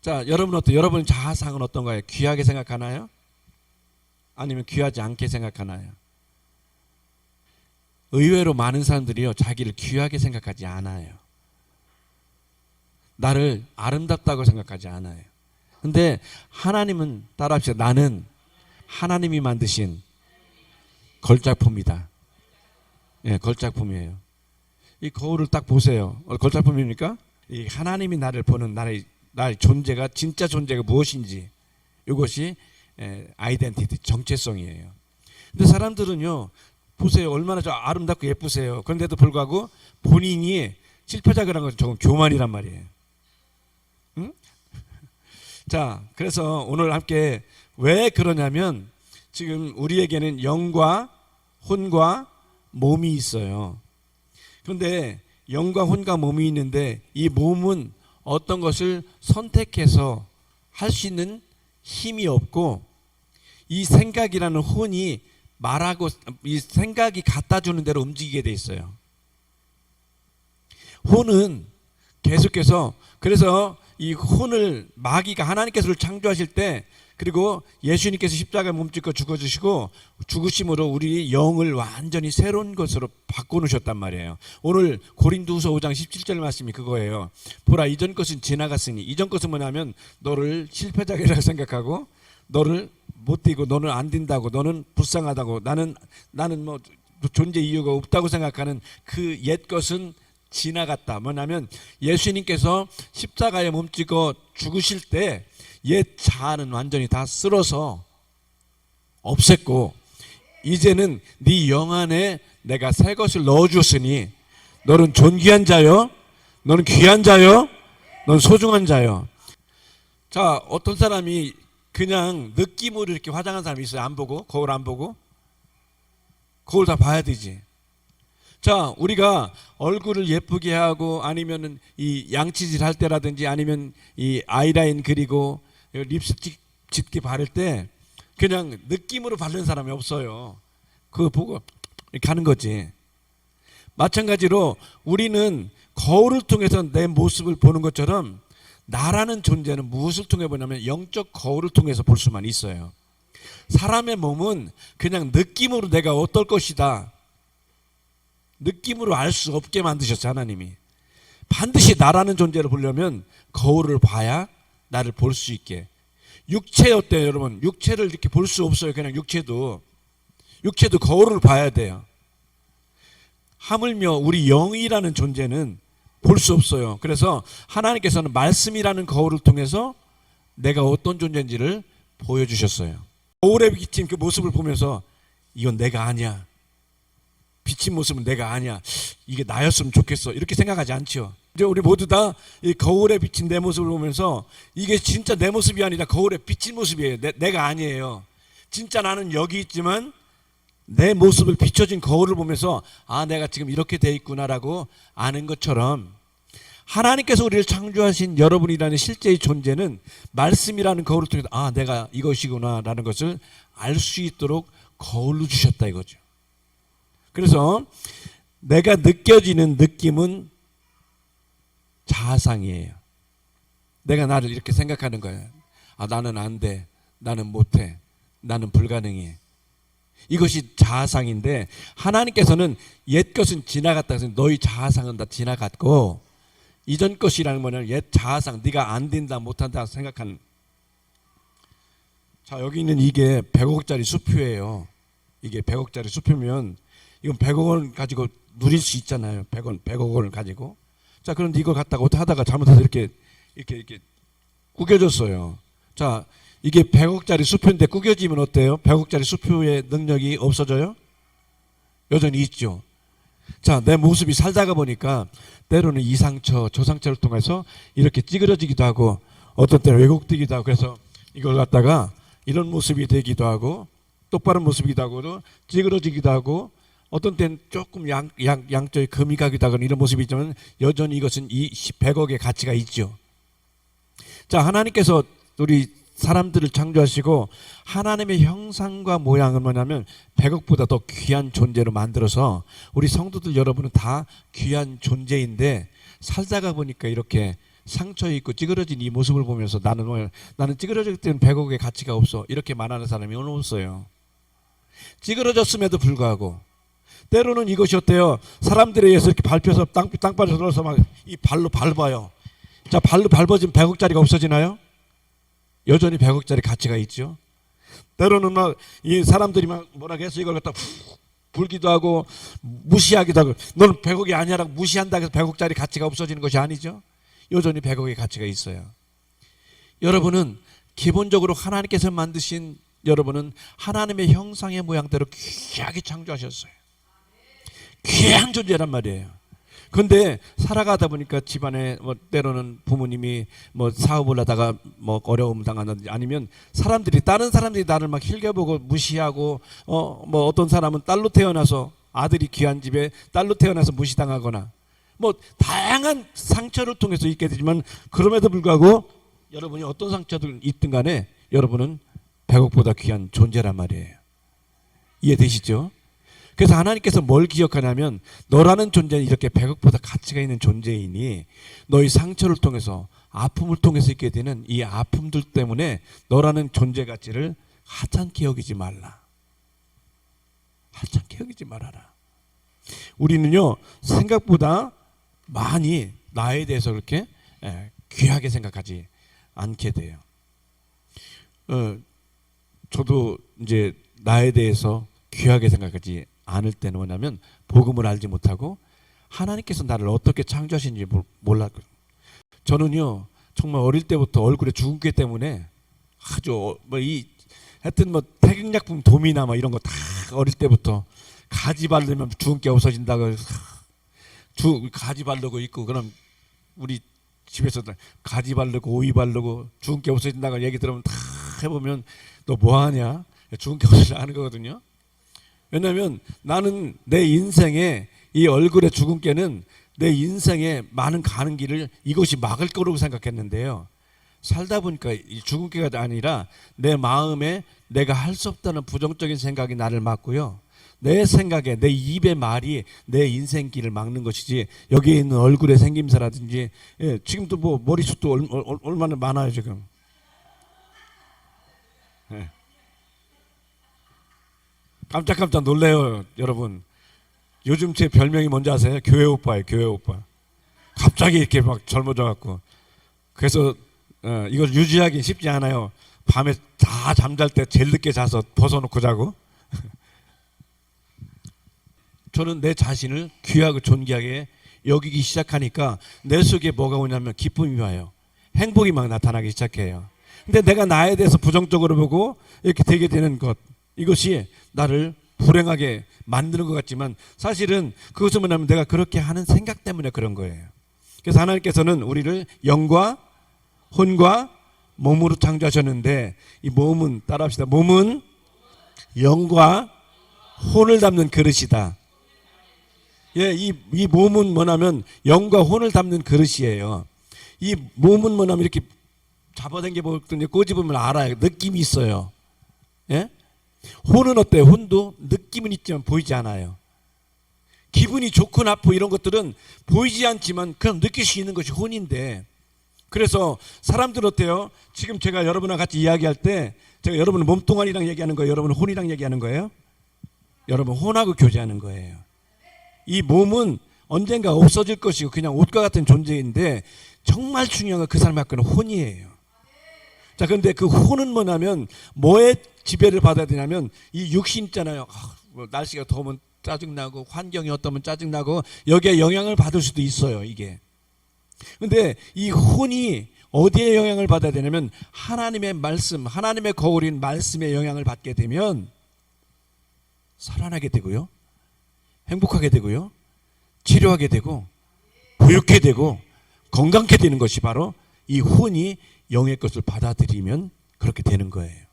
자, 여러분 어때요? 여러분 자아상은 어떤가요? 귀하게 생각하나요? 아니면 귀하지 않게 생각하나요? 의외로 많은 사람들이요, 자기를 귀하게 생각하지 않아요. 나를 아름답다고 생각하지 않아요. 근데 하나님은 따라합시다. 나는 하나님이 만드신 걸작품이다. 예, 걸작품이에요. 이 거울을 딱 보세요. 걸작품입니까? 이 하나님이 나를 보는 나의 존재가, 진짜 존재가 무엇인지, 이것이 아이덴티티, 정체성이에요. 근데 사람들은요, 보세요. 얼마나 저 아름답고 예쁘세요. 그런데도 불구하고 본인이 실패작이라는 것은 조금 교만이란 말이에요. 응? 자, 그래서 오늘 함께 왜 그러냐면, 지금 우리에게는 영과 혼과 몸이 있어요. 그런데 영과 혼과 몸이 있는데, 이 몸은 어떤 것을 선택해서 할 수 있는 힘이 없고, 이 생각이라는 혼이 말하고, 이 생각이 갖다 주는 대로 움직이게 돼 있어요. 혼은 계속해서, 그래서 이 혼을, 마귀가 하나님께서 창조하실 때, 그리고 예수님께서 십자가에 몸짓고 죽어주시고 죽으심으로 우리 영을 완전히 새로운 것으로 바꿔놓으셨단 말이에요. 오늘 고린도후서 5장 17절 말씀이 그거예요. 보라, 이전 것은 지나갔으니. 이전 것은 뭐냐면, 너를 실패작이라고 생각하고, 너를 못 뛰고, 너는 안 된다고, 너는 불쌍하다고, 나는 뭐 존재 이유가 없다고 생각하는 그 옛 것은 지나갔다. 뭐냐면, 예수님께서 십자가에 몸짓고 죽으실 때 옛 자아는 완전히 다 쓸어서 없앴고, 이제는 네 영 안에 내가 새 것을 넣어주었으니 너는 존귀한 자요, 너는 귀한 자요, 너는 소중한 자요. 자, 어떤 사람이 그냥 느낌으로 이렇게 화장한 사람이 있어요. 안 보고, 거울 안 보고. 거울 다 봐야 되지. 자, 우리가 얼굴을 예쁘게 하고, 아니면은 이 양치질 할 때라든지, 아니면 이 아이라인 그리고 립스틱 짙게 바를 때 그냥 느낌으로 바르는 사람이 없어요. 그거 보고 이렇게 하는 거지. 마찬가지로 우리는 거울을 통해서 내 모습을 보는 것처럼, 나라는 존재는 무엇을 통해 보냐면 영적 거울을 통해서 볼 수만 있어요. 사람의 몸은 그냥 느낌으로 내가 어떨 것이다, 느낌으로 알 수 없게 만드셨어요. 하나님이 반드시 나라는 존재를 보려면 거울을 봐야 나를 볼 수 있게. 육체 어때요, 여러분? 육체를 이렇게 볼 수 없어요. 그냥 육체도 거울을 봐야 돼요. 하물며 우리 영이라는 존재는 볼 수 없어요. 그래서 하나님께서는 말씀이라는 거울을 통해서 내가 어떤 존재인지를 보여주셨어요. 거울에 비친 그 모습을 보면서 이건 내가 아니야, 비친 모습은 내가 아니야, 이게 나였으면 좋겠어, 이렇게 생각하지 않죠. 이제 우리 모두 다 이 거울에 비친 내 모습을 보면서 이게 진짜 내 모습이 아니라 거울에 비친 모습이에요. 내가 아니에요. 진짜 나는 여기 있지만 내 모습을 비춰진 거울을 보면서, 아, 내가 지금 이렇게 돼 있구나라고 아는 것처럼, 하나님께서 우리를 창조하신 여러분이라는 실제의 존재는 말씀이라는 거울을 통해서, 아, 내가 이것이구나라는 것을 알 수 있도록 거울로 주셨다 이거죠. 그래서 내가 느껴지는 느낌은 자아상이에요. 내가 나를 이렇게 생각하는 거예요. 아, 나는 안 돼, 나는 못해, 나는 불가능해. 이것이 자아상인데, 하나님께서는 옛 것은 지나갔다 해서 너희 자아상은 다 지나갔고, 이전 것이라는 거는 옛 자아상, 네가 안 된다, 못한다 생각하는. 자, 여기 있는 이게 100억짜리 수표예요. 이게 100억짜리 수표면 이건 100억 원 가지고 누릴 수 있잖아요. 100억 원을 가지고. 자, 그런데 이걸 갖다가 어떻게 하다가 잘못해서 이렇게 구겨졌어요. 자, 이게 100억짜리 수표인데 구겨지면 어때요? 100억짜리 수표의 능력이 없어져요? 여전히 있죠. 자, 내 모습이 살다가 보니까 때로는 이 상처, 저 상처를 통해서 이렇게 찌그러지기도 하고, 어떤 때는 왜곡되기도 하고, 그래서 이걸 갖다가 이런 모습이 되기도 하고, 똑바른 모습이기도 하고, 찌그러지기도 하고, 어떤 때는 조금 양쪽에 금이 가기도 하고, 이런 모습이 있지만 여전히 이것은 이 100억의 가치가 있죠. 자, 하나님께서 우리 사람들을 창조하시고 하나님의 형상과 모양은 뭐냐면 100억보다 더 귀한 존재로 만들어서, 우리 성도들 여러분은 다 귀한 존재인데 살다가 보니까 이렇게 상처 있고 찌그러진 이 모습을 보면서 나는 찌그러질 때는 100억의 가치가 없어 이렇게 말하는 사람이 오늘 없어요. 찌그러졌음에도 불구하고 때로는 이것이 어때요? 사람들에 의해서 이렇게 밟혀서 땅바닥에 들어서 막 이 발로 밟아요. 자, 발로 밟아지면 100억짜리가 없어지나요? 여전히 100억짜리 가치가 있죠. 때로는 막 이 사람들이 막 뭐라고 해서 이걸 갖다 불기도 하고 무시하기도 하고 너는 100억이 아니라고 무시한다고 해서 100억짜리 가치가 없어지는 것이 아니죠. 여전히 100억의 가치가 있어요. 여러분은 기본적으로 하나님께서 만드신 여러분은 하나님의 형상의 모양대로 귀하게 창조하셨어요. 귀한 존재란 말이에요. 그런데 살아가다 보니까 집안에 뭐 때로는 부모님이 뭐 사업을 하다가 뭐 어려움 당하는지 아니면 다른 사람들이 나를 막 힐겨보고 무시하고 뭐 어떤 사람은 딸로 태어나서 아들이 귀한 집에 딸로 태어나서 무시당하거나 뭐 다양한 상처를 통해서 있게 되지만 그럼에도 불구하고 여러분이 어떤 상처들 있든 간에 여러분은 100억보다 귀한 존재란 말이에요. 이해되시죠? 그래서 하나님께서 뭘 기억하냐면 너라는 존재는 이렇게 100억보다 가치가 있는 존재이니 너의 상처를 통해서 아픔을 통해서 있게 되는 이 아픔들 때문에 너라는 존재 가치를 하찮게 여기지 말라. 하찮게 여기지 말아라. 우리는요 생각보다 많이 나에 대해서 그렇게 귀하게 생각하지 않게 돼요. 저도 이제 나에 대해서 귀하게 생각하지 않을 때는 뭐냐면 복음을 알지 못하고 하나님께서 나를 어떻게 창조하신지 몰랐거든요. 저는요 정말 어릴 때부터 얼굴에 주근깨 때문에 아주 하여튼 뭐 태극약품 도미나 뭐 이런 거 다 어릴 때부터 가지 바르면 주근깨 없어진다고 가지 바르고 있고 그럼 우리 집에서 가지 바르고 오이 바르고 주근깨 없어진다고 얘기 들으면 다 해보면 너 뭐하냐 주근깨 없어진다 하는 거거든요. 왜냐하면 나는 내 인생에 이 얼굴의 주근깨는 내 인생에 많은 가는 길을 이것이 막을 거라고 생각했는데요. 살다 보니까 이 주근깨가 아니라 내 마음에 내가 할 수 없다는 부정적인 생각이 나를 막고요. 내 생각에 내 입의 말이 내 인생길을 막는 것이지 여기에 있는 얼굴의 생김새라든지 지금도 뭐 머리숱도 얼마나 많아요 지금. 깜짝깜짝 놀래요 여러분. 요즘 제 별명이 뭔지 아세요? 교회 오빠예요. 교회 오빠. 갑자기 이렇게 막 젊어져 갖고 그래서 이걸 유지하기 쉽지 않아요. 밤에 다 잠잘 때 제일 늦게 자서 벗어놓고 자고. 저는 내 자신을 귀하고 존귀하게 여기기 시작하니까 내 속에 뭐가 오냐면 기쁨이 와요. 행복이 막 나타나기 시작해요. 근데 내가 나에 대해서 부정적으로 보고 이렇게 되게 되는 것 이것이 나를 불행하게 만드는 것 같지만 사실은 그것은 뭐냐면 내가 그렇게 하는 생각 때문에 그런 거예요. 그래서 하나님께서는 우리를 영과 혼과 몸으로 창조하셨는데 이 몸은 따라합시다. 몸은 영과 혼을 담는 그릇이다. 예, 이 몸은 뭐냐면 영과 혼을 담는 그릇이에요. 이 몸은 뭐냐면 이렇게 잡아당겨 보더니 꼬집으면 알아요. 느낌이 있어요. 예? 혼은 어때요? 혼도 느낌은 있지만 보이지 않아요. 기분이 좋고 나쁘고 이런 것들은 보이지 않지만 그냥 느낄 수 있는 것이 혼인데 그래서 사람들 어때요? 지금 제가 여러분과 같이 이야기할 때 제가 여러분 몸뚱아리랑 얘기하는 거예요? 여러분 혼이랑 얘기하는 거예요? 여러분 혼하고 교제하는 거예요. 이 몸은 언젠가 없어질 것이고 그냥 옷과 같은 존재인데 정말 중요한 건 그 사람 갖고는 혼이에요. 자, 그런데 그 혼은 뭐냐면 뭐에 지배를 받아야 되냐면 이 육신 있잖아요. 뭐 날씨가 더우면 짜증나고 환경이 어떠면 짜증나고 여기에 영향을 받을 수도 있어요. 이게. 그런데 이 혼이 어디에 영향을 받아야 되냐면 하나님의 말씀, 하나님의 거울인 말씀에 영향을 받게 되면 살아나게 되고요. 행복하게 되고요. 치료하게 되고 부유하게 되고 건강하게 되는 것이 바로 이 혼이 영의 것을 받아들이면 그렇게 되는 거예요.